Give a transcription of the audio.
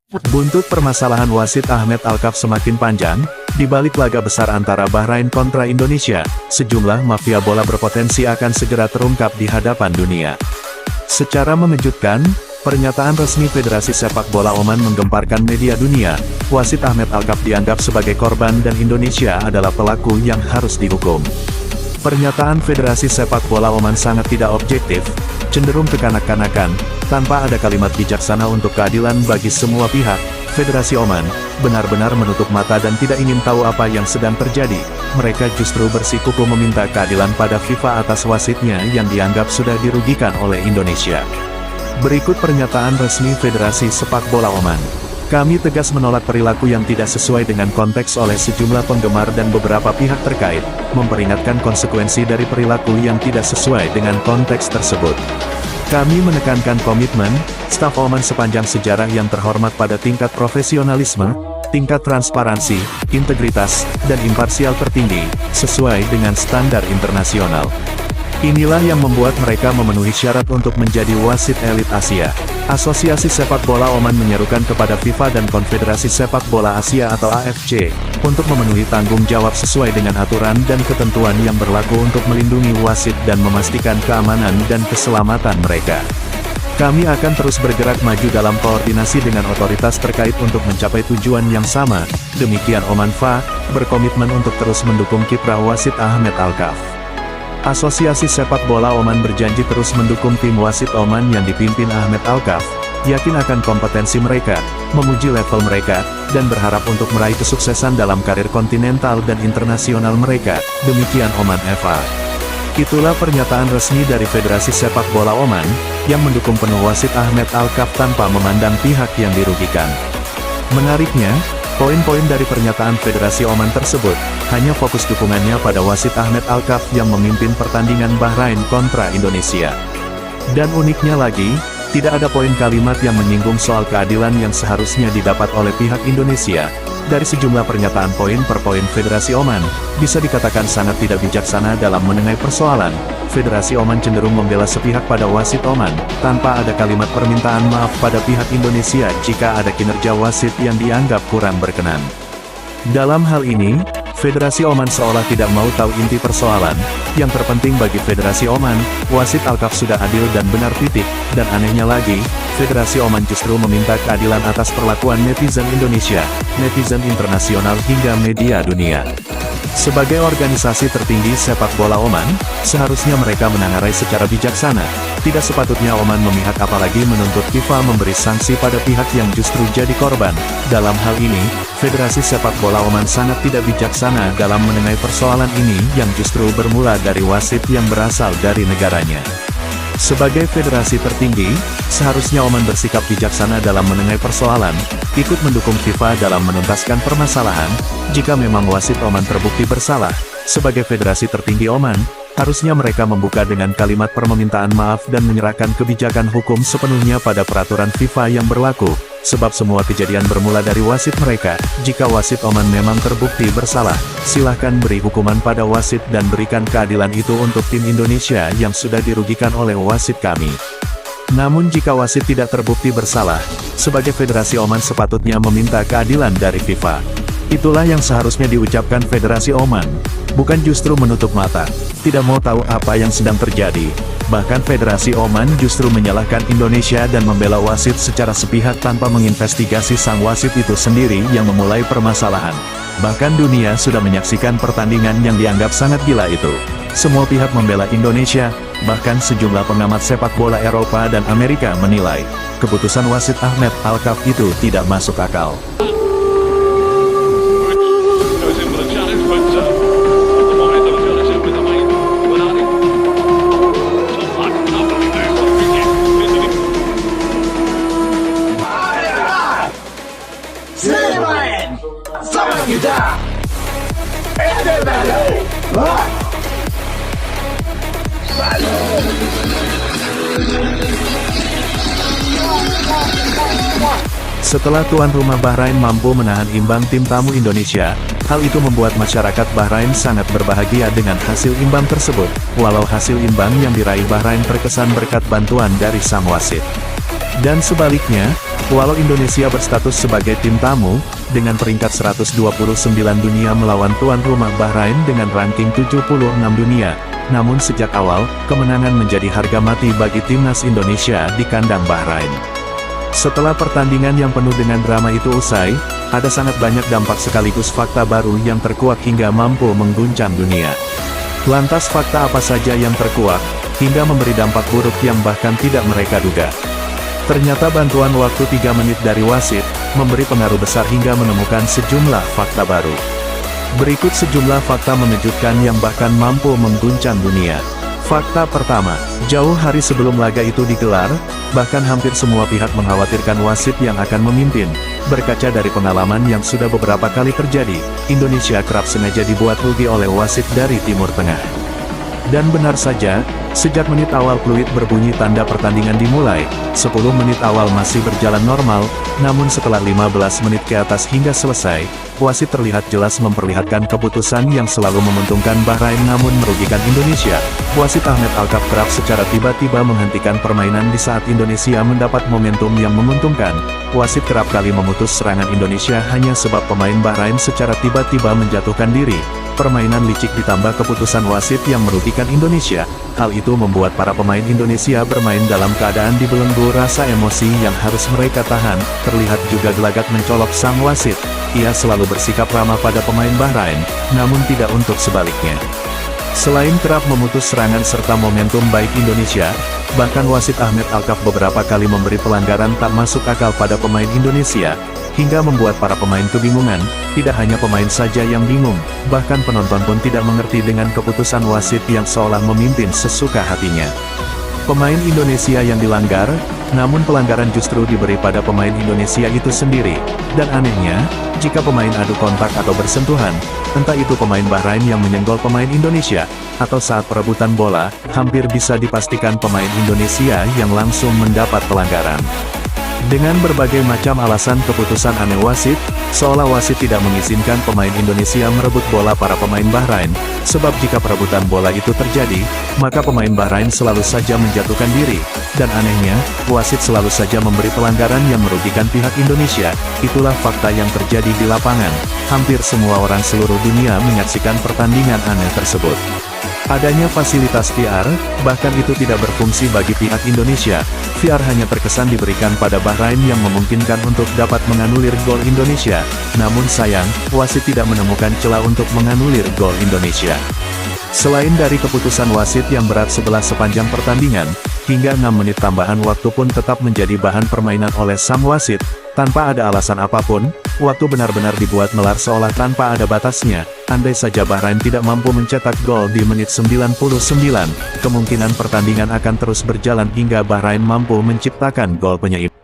Buntut permasalahan wasit Ahmed Alkaf semakin panjang, di balik laga besar antara Bahrain kontra Indonesia, sejumlah mafia bola berpotensi akan segera terungkap di hadapan dunia. Secara mengejutkan, pernyataan resmi Federasi Sepak Bola Oman menggemparkan media dunia. Wasit Ahmed Alkaf dianggap sebagai korban dan Indonesia adalah pelaku yang harus dihukum. Pernyataan Federasi Sepak Bola Oman sangat tidak objektif, cenderung kekanak-kanakan, tanpa ada kalimat bijaksana untuk keadilan bagi semua pihak. Federasi Oman benar-benar menutup mata dan tidak ingin tahu apa yang sedang terjadi. Mereka justru bersikukuh meminta keadilan pada FIFA atas wasitnya yang dianggap sudah dirugikan oleh Indonesia. Berikut pernyataan resmi Federasi Sepak Bola Oman. Kami tegas menolak perilaku yang tidak sesuai dengan konteks oleh sejumlah penggemar dan beberapa pihak terkait, memperingatkan konsekuensi dari perilaku yang tidak sesuai dengan konteks tersebut. Kami menekankan komitmen staf Oman sepanjang sejarah yang terhormat pada tingkat profesionalisme, tingkat transparansi, integritas, dan imparsial tertinggi, sesuai dengan standar internasional. Inilah yang membuat mereka memenuhi syarat untuk menjadi wasit elit Asia. Asosiasi Sepak Bola Oman menyerukan kepada FIFA dan Konfederasi Sepak Bola Asia atau AFC, untuk memenuhi tanggung jawab sesuai dengan aturan dan ketentuan yang berlaku untuk melindungi wasit dan memastikan keamanan dan keselamatan mereka. Kami akan terus bergerak maju dalam koordinasi dengan otoritas terkait untuk mencapai tujuan yang sama. Demikian Oman FA, berkomitmen untuk terus mendukung kiprah wasit Ahmed Alkaf. Asosiasi Sepak Bola Oman berjanji terus mendukung tim wasit Oman yang dipimpin Ahmed Alkaf, yakin akan kompetensi mereka, memuji level mereka, dan berharap untuk meraih kesuksesan dalam karir kontinental dan internasional mereka. Demikian Oman FA. Itulah pernyataan resmi dari Federasi Sepak Bola Oman, yang mendukung penuh wasit Ahmed Alkaf tanpa memandang pihak yang dirugikan. Menariknya, poin-poin dari pernyataan Federasi Oman tersebut, hanya fokus dukungannya pada wasit Ahmed Alkaf yang memimpin pertandingan Bahrain kontra Indonesia. Dan uniknya lagi, tidak ada poin kalimat yang menyinggung soal keadilan yang seharusnya didapat oleh pihak Indonesia. Dari sejumlah pernyataan poin per poin Federasi Oman, bisa dikatakan sangat tidak bijaksana dalam menengahi persoalan. Federasi Oman cenderung membela sepihak pada wasit Oman, tanpa ada kalimat permintaan maaf pada pihak Indonesia jika ada kinerja wasit yang dianggap kurang berkenan. Dalam hal ini, Federasi Oman seolah tidak mau tahu inti persoalan. Yang terpenting bagi Federasi Oman, wasit Alkaf sudah adil dan benar titik, dan anehnya lagi, Federasi Oman justru meminta keadilan atas perlakuan netizen Indonesia, netizen internasional hingga media dunia. Sebagai organisasi tertinggi sepak bola Oman, seharusnya mereka menanggarai secara bijaksana. Tidak sepatutnya Oman memihak apalagi menuntut FIFA memberi sanksi pada pihak yang justru jadi korban. Dalam hal ini, Federasi Sepak Bola Oman sangat tidak bijaksana dalam menengahi persoalan ini yang justru bermula dari wasit yang berasal dari negaranya. Sebagai federasi tertinggi, seharusnya Oman bersikap bijaksana dalam menengahi persoalan, ikut mendukung FIFA dalam menuntaskan permasalahan. Jika memang wasit Oman terbukti bersalah, sebagai federasi tertinggi Oman, harusnya mereka membuka dengan kalimat permintaan maaf dan menyerahkan kebijakan hukum sepenuhnya pada peraturan FIFA yang berlaku, sebab semua kejadian bermula dari wasit mereka. Jika wasit Oman memang terbukti bersalah, silahkan beri hukuman pada wasit dan berikan keadilan itu untuk tim Indonesia yang sudah dirugikan oleh wasit kami. Namun jika wasit tidak terbukti bersalah, sebagai Federasi Oman sepatutnya meminta keadilan dari FIFA. Itulah yang seharusnya diucapkan Federasi Oman, bukan justru menutup mata, tidak mau tahu apa yang sedang terjadi. Bahkan Federasi Oman justru menyalahkan Indonesia dan membela wasit secara sepihak tanpa menginvestigasi sang wasit itu sendiri yang memulai permasalahan. Bahkan dunia sudah menyaksikan pertandingan yang dianggap sangat gila itu. Semua pihak membela Indonesia, bahkan sejumlah pengamat sepak bola Eropa dan Amerika menilai, keputusan wasit Ahmed Alkaf itu tidak masuk akal. Setelah tuan rumah Bahrain mampu menahan imbang tim tamu Indonesia, hal itu membuat masyarakat Bahrain sangat berbahagia dengan hasil imbang tersebut, walau hasil imbang yang diraih Bahrain terkesan berkat bantuan dari sang wasit. Dan sebaliknya, Walau Indonesia berstatus sebagai tim tamu, dengan peringkat 129 dunia melawan tuan rumah Bahrain dengan ranking 76 dunia, namun sejak awal, kemenangan menjadi harga mati bagi timnas Indonesia di kandang Bahrain. Setelah pertandingan yang penuh dengan drama itu usai, ada sangat banyak dampak sekaligus fakta baru yang terkuak hingga mampu mengguncang dunia. Lantas fakta apa saja yang terkuak, hingga memberi dampak buruk yang bahkan tidak mereka duga? Ternyata bantuan waktu 3 menit dari wasit, memberi pengaruh besar hingga menemukan sejumlah fakta baru. Berikut sejumlah fakta mengejutkan yang bahkan mampu mengguncang dunia. Fakta pertama, jauh hari sebelum laga itu digelar, bahkan hampir semua pihak mengkhawatirkan wasit yang akan memimpin. Berkaca dari pengalaman yang sudah beberapa kali terjadi, Indonesia kerap sengaja dibuat rugi oleh wasit dari Timur Tengah. Dan benar saja, sejak menit awal peluit berbunyi tanda pertandingan dimulai, 10 menit awal masih berjalan normal, namun setelah 15 menit ke atas hingga selesai, wasit terlihat jelas memperlihatkan keputusan yang selalu menguntungkan Bahrain namun merugikan Indonesia. Wasit Ahmed Alkaf kerap secara tiba-tiba menghentikan permainan di saat Indonesia mendapat momentum yang menguntungkan. Wasit kerap kali memutus serangan Indonesia hanya sebab pemain Bahrain secara tiba-tiba menjatuhkan diri. Permainan licik ditambah keputusan wasit yang merugikan Indonesia. Hal itu membuat para pemain Indonesia bermain dalam keadaan dibelenggu rasa emosi yang harus mereka tahan. Terlihat juga gelagat mencolok sang wasit. Ia selalu bersikap ramah pada pemain Bahrain, namun tidak untuk sebaliknya. Selain kerap memutus serangan serta momentum baik Indonesia, bahkan wasit Ahmed Alkaf beberapa kali memberi pelanggaran tak masuk akal pada pemain Indonesia, hingga membuat para pemain kebingungan. Tidak hanya pemain saja yang bingung, bahkan penonton pun tidak mengerti dengan keputusan wasit yang seolah memimpin sesuka hatinya. Pemain Indonesia yang dilanggar, namun pelanggaran justru diberi pada pemain Indonesia itu sendiri. Dan anehnya, jika pemain adu kontak atau bersentuhan, entah itu pemain Bahrain yang menyenggol pemain Indonesia, atau saat perebutan bola, hampir bisa dipastikan pemain Indonesia yang langsung mendapat pelanggaran. Dengan berbagai macam alasan keputusan aneh wasit, seolah wasit tidak mengizinkan pemain Indonesia merebut bola para pemain Bahrain, sebab jika perebutan bola itu terjadi, maka pemain Bahrain selalu saja menjatuhkan diri, dan anehnya, wasit selalu saja memberi pelanggaran yang merugikan pihak Indonesia. Itulah fakta yang terjadi di lapangan. Hampir semua orang seluruh dunia menyaksikan pertandingan aneh tersebut. Adanya fasilitas VR, bahkan itu tidak berfungsi bagi pihak Indonesia. VR hanya terkesan diberikan pada Bahrain yang memungkinkan untuk dapat menganulir gol Indonesia. Namun sayang, wasit tidak menemukan celah untuk menganulir gol Indonesia. Selain dari keputusan wasit yang berat sebelah sepanjang pertandingan, hingga 6 menit tambahan waktu pun tetap menjadi bahan permainan oleh sang wasit, tanpa ada alasan apapun. Waktu benar-benar dibuat melar seolah tanpa ada batasnya. Andai saja Bahrain tidak mampu mencetak gol di menit 99, kemungkinan pertandingan akan terus berjalan hingga Bahrain mampu menciptakan gol penyeimbang.